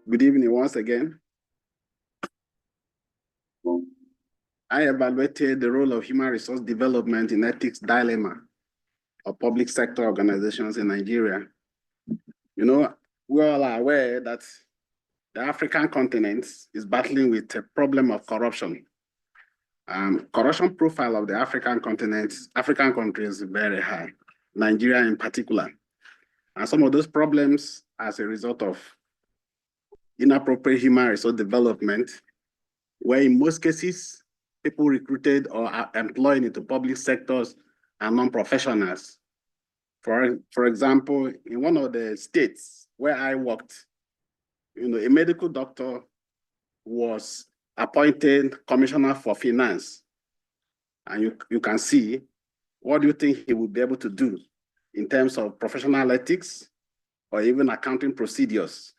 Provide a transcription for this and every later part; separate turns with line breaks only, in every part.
Good evening once again. I evaluated the role of human resource development in ethics dilemma of public sector organizations in Nigeria. You know, we all are aware that the African continent is battling with a problem of corruption. Corruption profile of the African continent, African countries is very high, Nigeria in particular. And some of those problems as a result of inappropriate human resource development, where in most cases, people recruited or are employed into public sectors are non-professionals. For example, in one of the states where I worked, a medical doctor was appointed commissioner for finance. And you can see, what do you think he would be able to do in terms of professional ethics or even accounting procedures?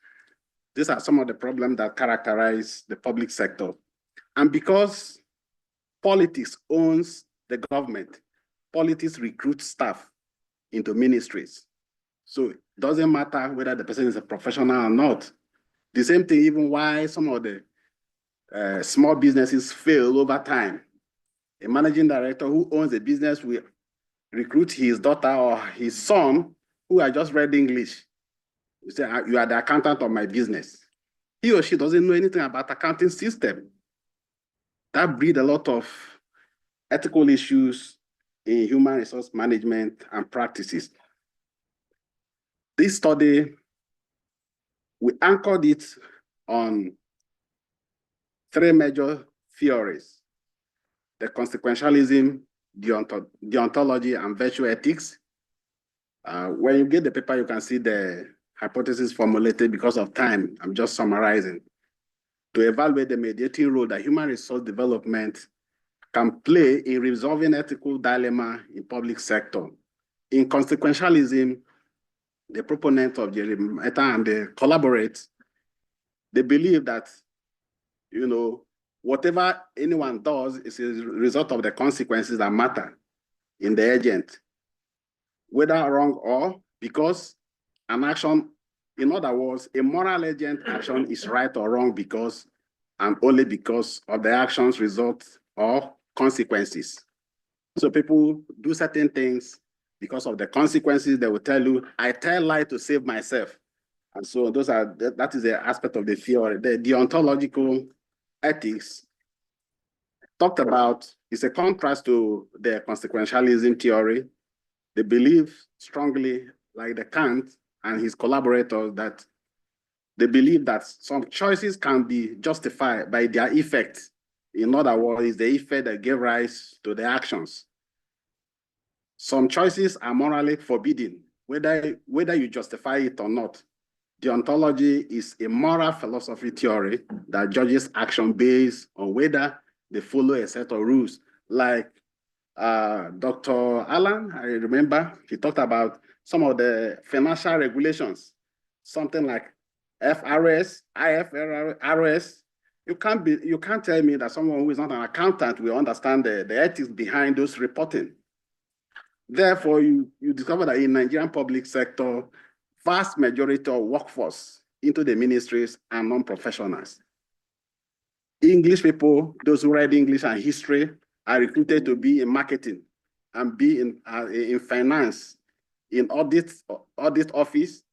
These are some of the problems that characterize the public sector. And because politics owns the government, politics recruits staff into ministries. So it doesn't matter whether the person is a professional or not. The same thing, even why some of the small businesses fail over time. A managing director who owns a business will recruit his daughter or his son who has just read English. You say, you are the accountant of my business. He or she doesn't know anything about accounting system. That breeds a lot of ethical issues in human resource management and practices. This study, we anchored it on three major theories: the consequentialism, deontology, and virtue ethics. When you get the paper, you can see the hypothesis formulated. Because of time, I'm just summarizing. To evaluate the mediating role that human resource development can play in resolving ethical dilemma in public sector. In consequentialism, the proponent of Jerry Meta and they collaborate, they believe that, whatever anyone does is a result of the consequences that matter in the agent, whether wrong or because an action, in other words, a moral agent action is right or wrong because and only because of the action's result or consequences. So people do certain things because of the consequences. They will tell you, I tell lie to save myself. And so that is the aspect of the theory. The deontological ethics talked about is a contrast to the consequentialism theory. They believe strongly, like the Kant and his collaborators, that they believe that some choices can be justified by their effect. In other words, the effect that gave rise to the actions. Some choices are morally forbidden, whether you justify it or not. Deontology is a moral philosophy theory that judges action based on whether they follow a set of rules. Like Dr. Alan, I remember, he talked about some of the financial regulations, something like FRS, IFRS. You can't tell me that someone who is not an accountant will understand the ethics behind those reporting. Therefore, you discover that in Nigerian public sector, vast majority of workforce into the ministries are non-professionals. English people, those who read English and history, are recruited to be in marketing and be in finance, in audit office.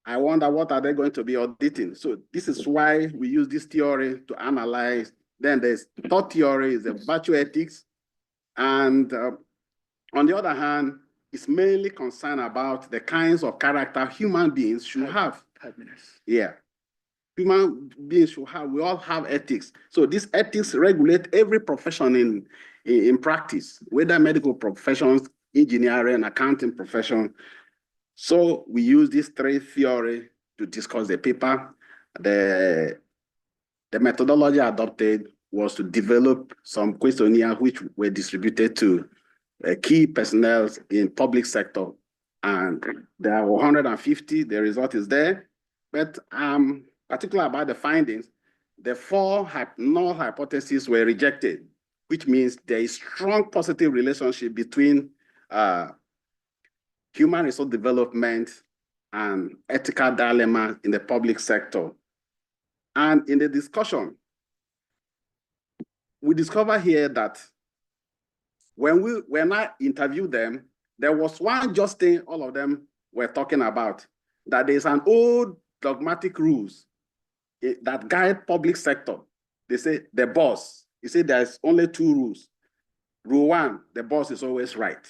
I wonder what are they going to be auditing. So this is why we use this theory to analyze. Then there's third theory is the virtue ethics. And on the other hand, it's mainly concerned about the kinds of character human beings should have. Yeah. Human beings should have, we all have ethics. So these ethics regulate every profession in practice, whether medical professions, engineering, accounting profession. So we use these three theories to discuss the paper. The methodology adopted was to develop some questionnaires which were distributed to key personnel in public sector. And there are 150, the result is there. But particular about the findings, the four null hypotheses were rejected, which means there is strong positive relationship between human resource development and ethical dilemma in the public sector. And in the discussion, we discover here that when I interviewed them, there was one just thing all of them were talking about, that there's an old dogmatic rules that guide public sector. They say the boss, you say there's only two rules. Rule 1, the boss is always right.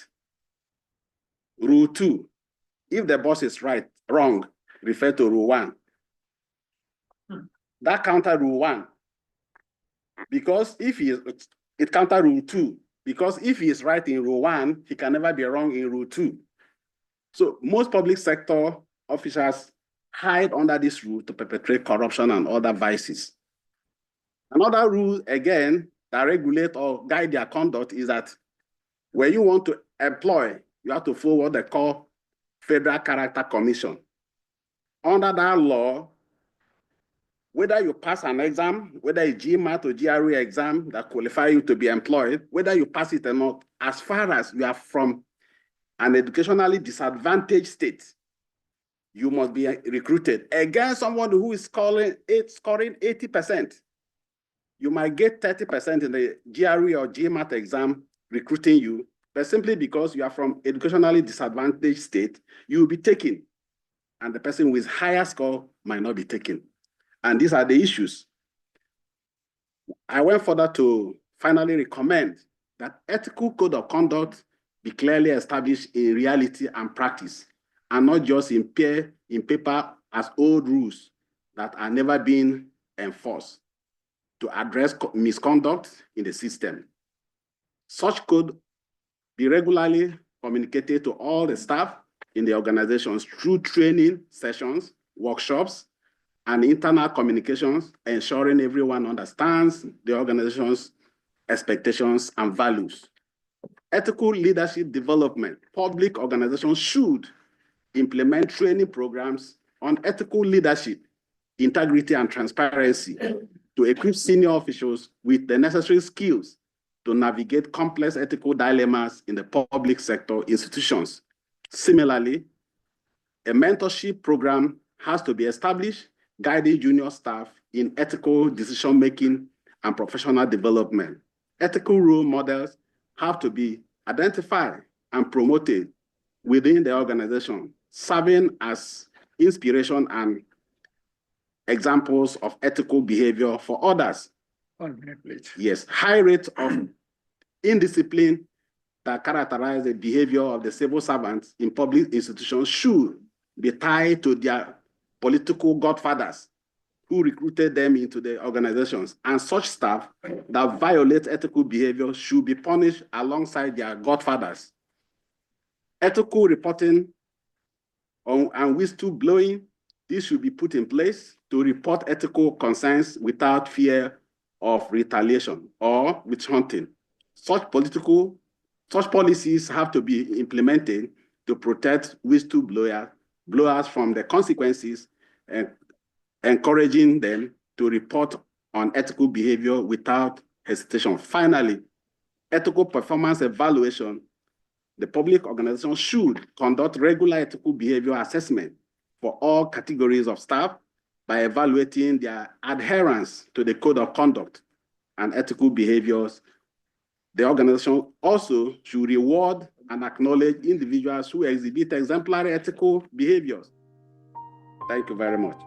Rule 2, if the boss is wrong, refer to rule 1. That counter rule 1, because it counter rule 2, because if he is right in rule 1, he can never be wrong in rule 2. So most public sector officials hide under this rule to perpetrate corruption and other vices. Another rule, again, that regulate or guide their conduct is that when you want to employ, you have to follow what they call Federal Character Commission. Under that law, whether you pass an exam, whether it's GMAT or GRE exam that qualify you to be employed, whether you pass it or not, as far as you are from an educationally disadvantaged state, you must be recruited. Again, someone who is scoring 80%. You might get 30% in the GRE or GMAT exam recruiting you, but simply because you are from educationally disadvantaged state, you will be taken. And the person with higher score might not be taken. And these are the issues. I went further to finally recommend that ethical code of conduct be clearly established in reality and practice, and not just in paper as old rules that are never being enforced to address misconduct in the system. Such code be regularly communicated to all the staff in the organizations through training sessions, workshops, and internal communications, ensuring everyone understands the organization's expectations and values. Ethical leadership development. Public organizations should implement training programs on ethical leadership, integrity, and transparency to equip senior officials with the necessary skills to navigate complex ethical dilemmas in the public sector institutions. Similarly, a mentorship program has to be established, guiding junior staff in ethical decision-making and professional development. Ethical role models have to be identified and promoted within the organization, serving as inspiration and examples of ethical behavior for others.
1 minute, please.
Yes, high rate of indiscipline that characterize the behavior of the civil servants in public institutions should be tied to their political godfathers who recruited them into the organizations, and such staff that violate ethical behavior should be punished alongside their godfathers. Ethical reporting and whistleblowing, this should be put in place to report ethical concerns without fear of retaliation or witch hunting. Such policies have to be implemented to protect whistleblowers from the consequences and encouraging them to report on ethical behavior without hesitation. Finally, ethical performance evaluation. The public organization should conduct regular ethical behavior assessment for all categories of staff by evaluating their adherence to the code of conduct and ethical behaviors. The organization also should reward and acknowledge individuals who exhibit exemplary ethical behaviors. Thank you very much.